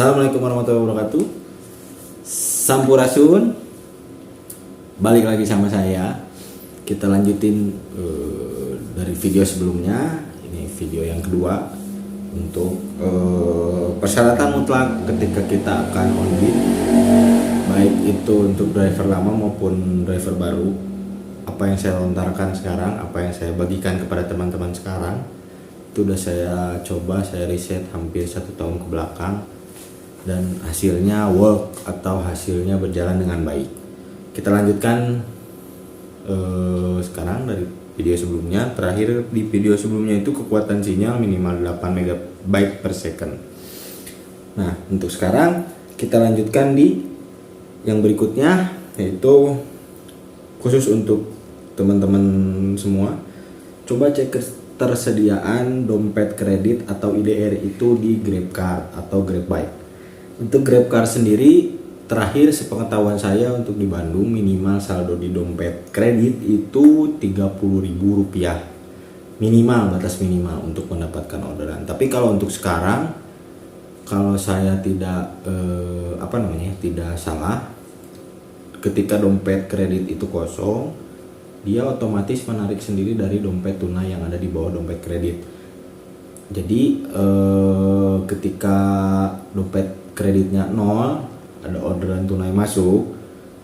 Assalamualaikum warahmatullahi wabarakatuh. Sampurasun. Balik lagi sama saya. Kita lanjutin dari video sebelumnya. Ini video yang kedua untuk persyaratan mutlak ketika kita akan on beat, baik itu untuk driver lama maupun driver baru. Apa yang saya lontarkan sekarang, apa yang saya bagikan kepada teman-teman sekarang, itu udah saya coba, saya riset hampir 1 tahun ke belakang, dan hasilnya work atau hasilnya berjalan dengan baik. Kita lanjutkan sekarang dari video sebelumnya. Terakhir di video sebelumnya itu kekuatan sinyal minimal 8 MB per second. Nah, untuk sekarang kita lanjutkan di yang berikutnya, yaitu khusus untuk teman-teman semua. Coba cek ketersediaan dompet kredit atau IDR itu di GrabCar atau GrabBike. Untuk GrabCar sendiri, terakhir sepengetahuan saya untuk di Bandung minimal saldo di dompet kredit itu Rp30.000 minimal, batas minimal untuk mendapatkan orderan. Tapi kalau untuk sekarang, kalau saya tidak tidak salah, ketika dompet kredit itu kosong, dia otomatis menarik sendiri dari dompet tunai yang ada di bawah dompet kredit. Jadi ketika dompet kreditnya 0, ada orderan tunai masuk,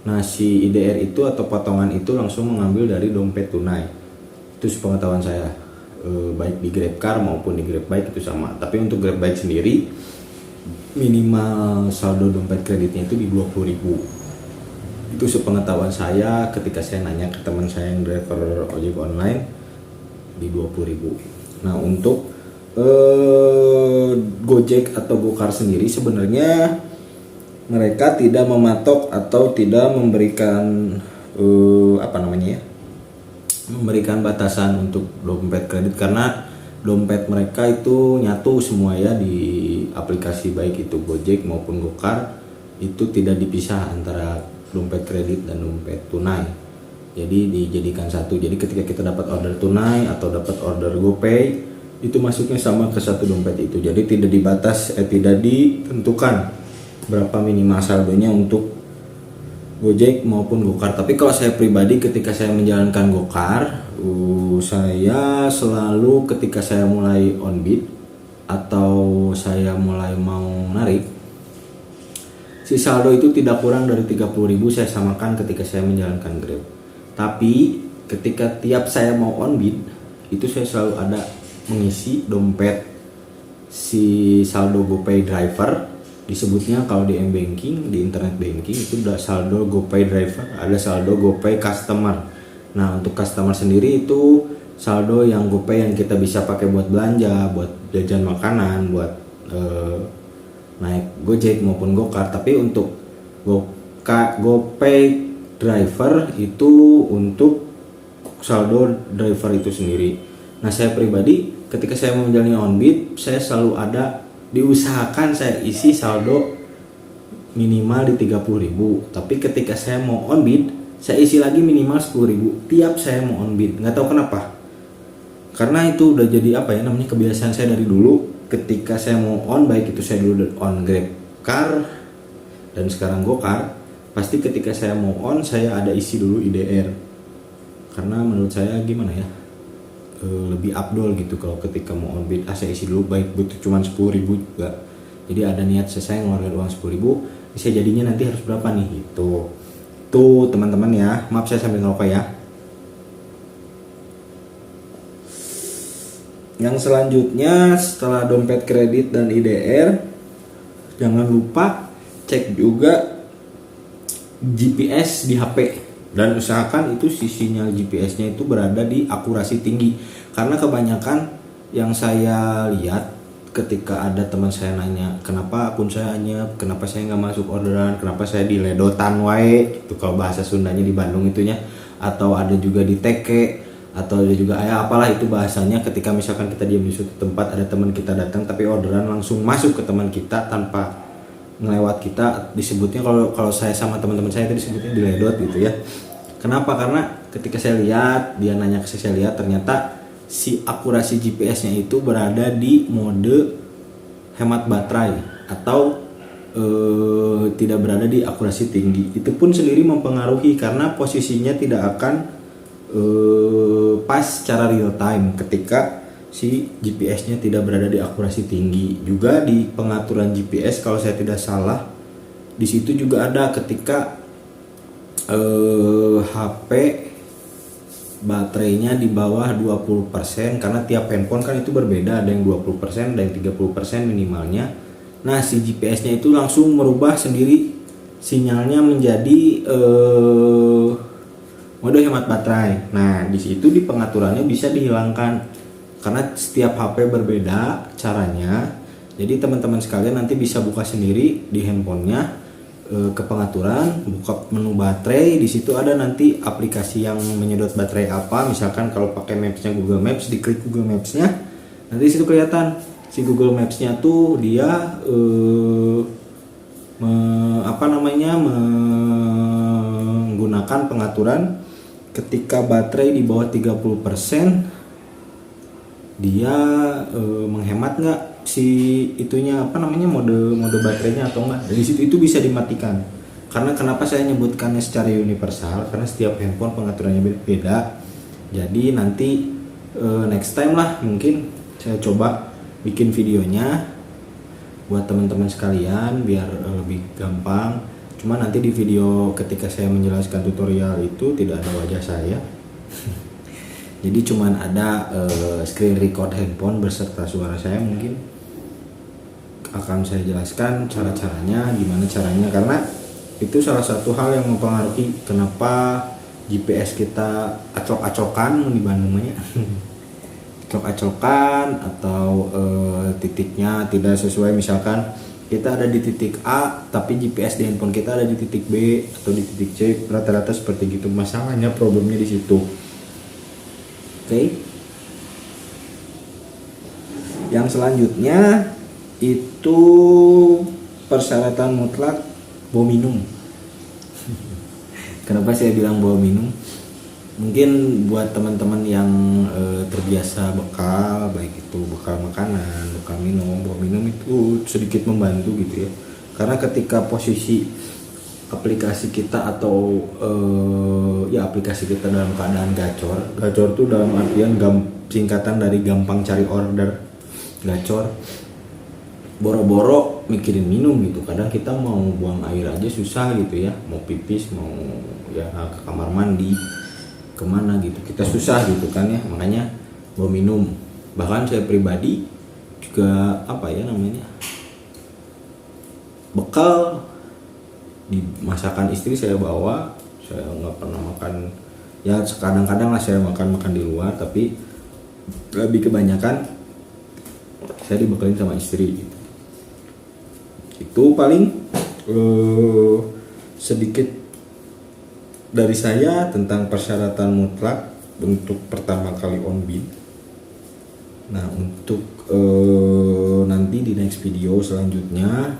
nah si IDR itu atau potongan itu langsung mengambil dari dompet tunai. Itu sepengetahuan saya, baik di GrabCar maupun di GrabBike itu sama. Tapi untuk GrabBike sendiri minimal saldo dompet kreditnya itu di 20.000. Itu sepengetahuan saya ketika saya nanya ke teman saya yang driver ojek online, di 20.000. Nah, untuk Gojek atau Gokar sendiri sebenarnya mereka tidak mematok atau tidak memberikan memberikan batasan untuk dompet kredit, karena dompet mereka itu nyatu semua ya di aplikasi, baik itu Gojek maupun Gokar, itu tidak dipisah antara dompet kredit dan dompet tunai. Jadi dijadikan satu. Jadi ketika kita dapat order tunai atau dapat order GoPay, itu masuknya sama ke satu dompet itu. Jadi tidak tidak ditentukan berapa minimal saldonya untuk Gojek maupun Gokar. Tapi kalau saya pribadi ketika saya menjalankan Gokar, saya selalu ketika saya mulai on beat atau saya mulai mau narik, si saldo itu tidak kurang dari 30.000 saya samakan ketika saya menjalankan Grab. Tapi ketika tiap saya mau on beat, itu saya selalu ada mengisi dompet si saldo GoPay driver, disebutnya kalau di m-banking, di internet banking itu udah saldo GoPay driver, ada saldo GoPay customer. Nah, untuk customer sendiri itu saldo yang GoPay yang kita bisa pakai buat belanja, buat jajan makanan, buat naik Gojek maupun Gokar. Tapi untuk GoPay driver itu untuk saldo driver itu sendiri. Nah, saya pribadi ketika saya mau menjalani on beat, saya selalu ada diusahakan saya isi saldo minimal di 30.000. Tapi ketika saya mau on beat, saya isi lagi minimal 10.000 tiap saya mau on beat. Nggak tahu kenapa, karena itu udah jadi kebiasaan saya dari dulu. Ketika saya mau on, baik itu saya dulu on GrabCar dan sekarang Gokar, pasti ketika saya mau on saya ada isi dulu IDR, karena menurut saya lebih abdol gitu. Kalau ketika mau on beat, saya isi dulu, baik butuh cuma 10.000 juga. Jadi ada niat saya ngeluarin uang 10.000, bisa jadinya nanti harus berapa nih gitu. Tuh teman-teman ya, maaf saya sambil ngerokok ya. Yang selanjutnya setelah dompet kredit dan IDR, jangan lupa cek juga GPS di HP. Dan usahakan itu si sinyal GPS-nya itu berada di akurasi tinggi. Karena kebanyakan yang saya lihat ketika ada teman saya nanya, kenapa akun saya anyep, kenapa saya nggak masuk orderan, kenapa saya di ledotan wae, itu kalau bahasa Sundanya di Bandung itunya, atau ada juga di teke, atau ada juga apalah itu bahasanya, ketika misalkan kita diam di suatu tempat, ada teman kita datang tapi orderan langsung masuk ke teman kita tanpa ngelewat kita, disebutnya kalau saya sama teman-teman saya itu disebutnya diledot gitu ya. Kenapa? Karena ketika saya lihat, dia nanya ke saya lihat, ternyata si akurasi GPS-nya itu berada di mode hemat baterai atau tidak berada di akurasi tinggi. Itu pun sendiri mempengaruhi karena posisinya tidak akan pas secara real time ketika si GPS-nya tidak berada di akurasi tinggi. Juga di pengaturan GPS kalau saya tidak salah di situ juga ada ketika HP baterainya di bawah 20% karena tiap handphone kan itu berbeda, ada yang 20%, ada yang 30% minimalnya. Nah, si GPS-nya itu langsung merubah sendiri sinyalnya menjadi mode hemat baterai. Nah, di situ di pengaturannya bisa dihilangkan karena setiap HP berbeda caranya. Jadi teman-teman sekalian nanti bisa buka sendiri di handphonenya, ke pengaturan, buka menu baterai, di situ ada nanti aplikasi yang menyedot baterai apa. Misalkan kalau pakai Maps-nya Google Maps, diklik Google Maps-nya, nanti di situ kelihatan si Google Maps-nya tuh dia menggunakan pengaturan ketika baterai di bawah 30%, dia menghemat nggak si itunya mode baterainya atau enggak. Dari situ itu bisa dimatikan. Karena kenapa saya nyebutkannya secara universal, karena setiap handphone pengaturannya beda. Jadi nanti next time lah mungkin saya coba bikin videonya buat teman-teman sekalian biar lebih gampang. Cuma nanti di video ketika saya menjelaskan tutorial itu tidak ada wajah saya. Jadi cuman ada screen record handphone beserta suara saya. Mungkin akan saya jelaskan cara-caranya, gimana caranya, karena itu salah satu hal yang mempengaruhi kenapa GPS kita acok-acokan di Bandungnya. Acok-acokan atau titiknya tidak sesuai. Misalkan kita ada di titik A tapi GPS di handphone kita ada di titik B atau di titik C, rata-rata seperti gitu. Masalahnya problemnya di situ. Oke. Yang selanjutnya itu persyaratan mutlak bawa minum. Kenapa saya bilang bawa minum? Mungkin buat teman-teman yang terbiasa bekal, baik itu bekal makanan, bekal minum, bawa minum itu sedikit membantu gitu ya. Karena ketika posisi aplikasi kita atau aplikasi kita dalam keadaan gacor tuh dalam artian singkatan dari gampang cari order, gacor, boro-boro mikirin minum gitu. Kadang kita mau buang air aja susah gitu ya, mau pipis, mau ya ke kamar mandi, kemana gitu kita susah gitu kan ya. Makanya bawa minum. Bahkan saya pribadi juga bekal di masakan istri saya bawa. Saya nggak pernah makan, ya kadang-kadang lah saya makan di luar, tapi lebih kebanyakan saya dibekalin sama istri gitu. Itu paling sedikit dari saya tentang persyaratan mutlak untuk pertama kali on beat. Nah, untuk nanti di next video selanjutnya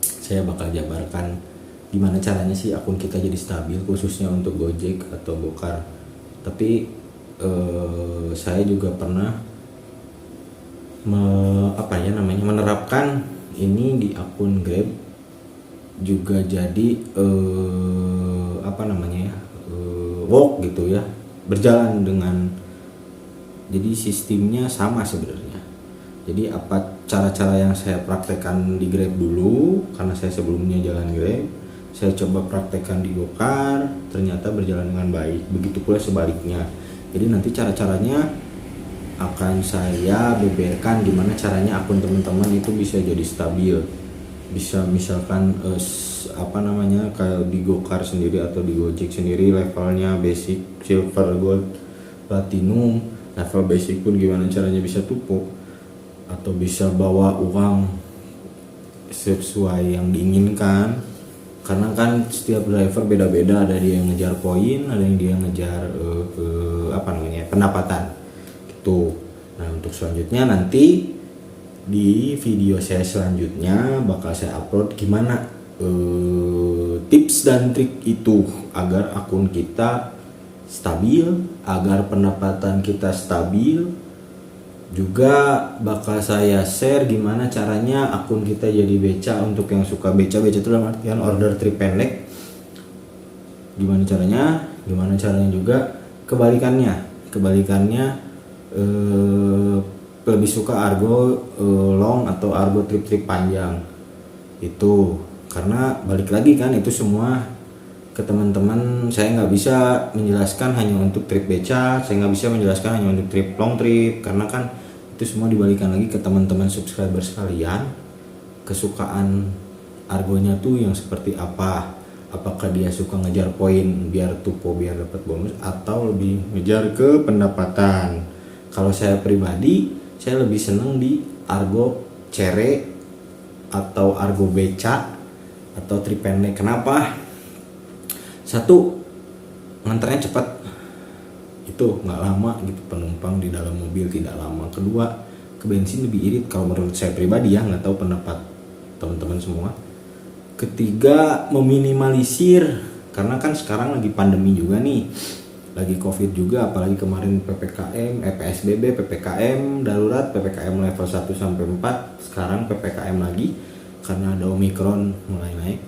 saya bakal jabarkan gimana caranya sih akun kita jadi stabil, khususnya untuk Gojek atau Gokar. Tapi saya juga pernah menerapkan ini di akun Grab juga, jadi walk gitu ya, berjalan dengan, jadi sistemnya sama sebenarnya. Jadi apa cara-cara yang saya praktekkan di Grab dulu, karena saya sebelumnya jalan Grab, saya coba praktekkan di Gokar, ternyata berjalan dengan baik. Begitu pula sebaliknya. Jadi nanti cara-caranya akan saya beberkan gimana caranya akun teman-teman itu bisa jadi stabil. Bisa misalkan kayak di Gokar sendiri atau di Gojek sendiri levelnya basic, silver, gold, platinum. Level basic pun gimana caranya bisa tumpuk atau bisa bawa uang sesuai yang diinginkan. Karena kan setiap driver beda-beda, ada dia yang ngejar poin, ada yang dia ngejar pendapatan. Nah, untuk selanjutnya nanti di video saya selanjutnya bakal saya upload gimana tips dan trik itu agar akun kita stabil, agar pendapatan kita stabil, Juga bakal saya share gimana caranya akun kita jadi beca. Untuk yang suka beca itu dalam artian order trip pendek, gimana caranya juga kebalikannya lebih suka argo long atau argo trip panjang. Itu karena balik lagi kan, itu semua ke teman-teman. Saya nggak bisa menjelaskan hanya untuk trip beca, saya nggak bisa menjelaskan hanya untuk trip long trip, karena kan itu semua dibalikan lagi ke teman-teman subscriber sekalian, kesukaan argonya tuh yang seperti apa. Apakah dia suka ngejar poin biar tupo biar dapat bonus, atau lebih ngejar ke pendapatan. Kalau saya pribadi, saya lebih seneng di argo cere atau argo beca atau trip pendek. Kenapa? Satu, nganternya cepat, itu nggak lama gitu, penumpang di dalam mobil tidak lama. Kedua, ke bensin lebih irit kalau menurut saya pribadi ya, nggak tahu pendapat teman-teman semua. Ketiga, meminimalisir, karena kan sekarang lagi pandemi juga nih, lagi covid juga, apalagi kemarin PPKM, PSBB, PPKM darurat, PPKM level 1 sampai 4, sekarang PPKM lagi karena ada Omikron mulai naik.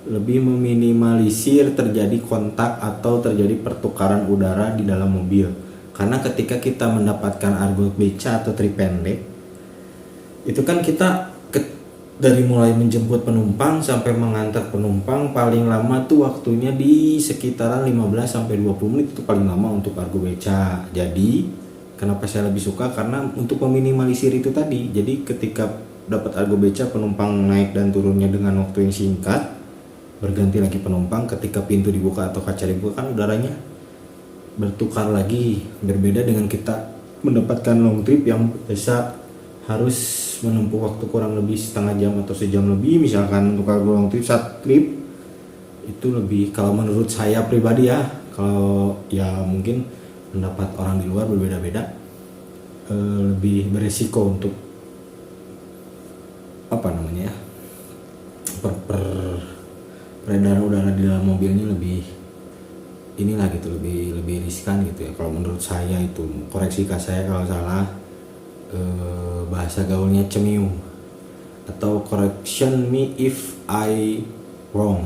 Lebih meminimalisir terjadi kontak atau terjadi pertukaran udara di dalam mobil, karena ketika kita mendapatkan argo beca atau trip pendek, itu kan kita dari mulai menjemput penumpang sampai mengantar penumpang, paling lama tuh waktunya di sekitaran 15 sampai 20 menit, itu paling lama untuk argo beca. Jadi kenapa saya lebih suka, karena untuk meminimalisir itu tadi. Jadi ketika dapat argo beca, penumpang naik dan turunnya dengan waktu yang singkat, berganti lagi penumpang. Ketika pintu dibuka atau kaca dibuka kan udaranya bertukar lagi, berbeda dengan kita mendapatkan long trip yang biasa harus menempuh waktu kurang lebih setengah jam atau sejam lebih. Misalkan untuk argo long trip, satu trip itu lebih, kalau menurut saya pribadi ya, kalau ya mungkin pendapat orang di luar berbeda-beda, lebih beresiko untuk peredaran udara di dalam mobilnya lebih inilah gitu, lebih riskan gitu ya kalau menurut saya. Itu koreksi saya kalau salah, bahasa gaulnya cemiu, atau correction me if I wrong.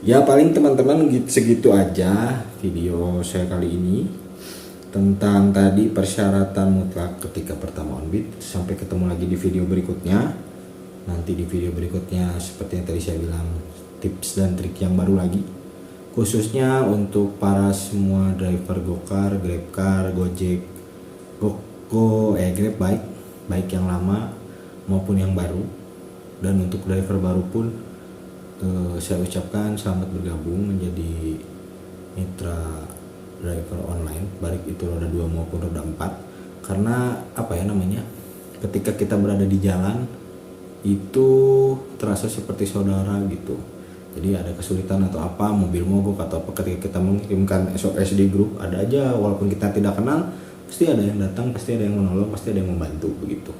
Ya paling teman-teman segitu aja video saya kali ini tentang tadi persyaratan mutlak ketika pertama on beat. Sampai ketemu lagi di video berikutnya. Nanti di video berikutnya seperti yang tadi saya bilang, tips dan trik yang baru lagi, khususnya untuk para semua driver Gokar, Grabcar, Gojek, Grab baik yang lama maupun yang baru. Dan untuk driver baru pun saya ucapkan selamat bergabung menjadi mitra driver online, baik itu roda 2 maupun roda 4. Karena ketika kita berada di jalan itu terasa seperti saudara gitu. Jadi ada kesulitan atau apa, mobil mogok atau apa, ketika kita mengirimkan SOS di grup, ada aja walaupun kita tidak kenal, pasti ada yang datang, pasti ada yang menolong, pasti ada yang membantu begitu.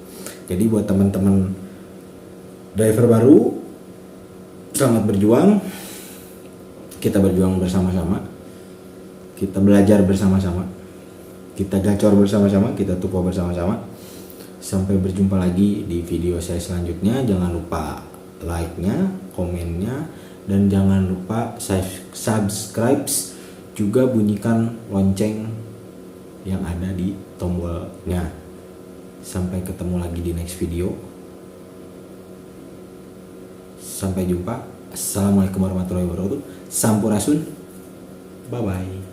Jadi buat teman-teman driver baru, selamat berjuang. Kita berjuang bersama-sama, kita belajar bersama-sama, kita gacor bersama-sama, kita tupo bersama-sama. Sampai berjumpa lagi di video saya selanjutnya. Jangan lupa like-nya, komennya, dan jangan lupa subscribe, juga bunyikan lonceng yang ada di tombolnya. Sampai ketemu lagi di next video. Sampai jumpa. Assalamualaikum warahmatullahi wabarakatuh. Sampurasun. Bye bye.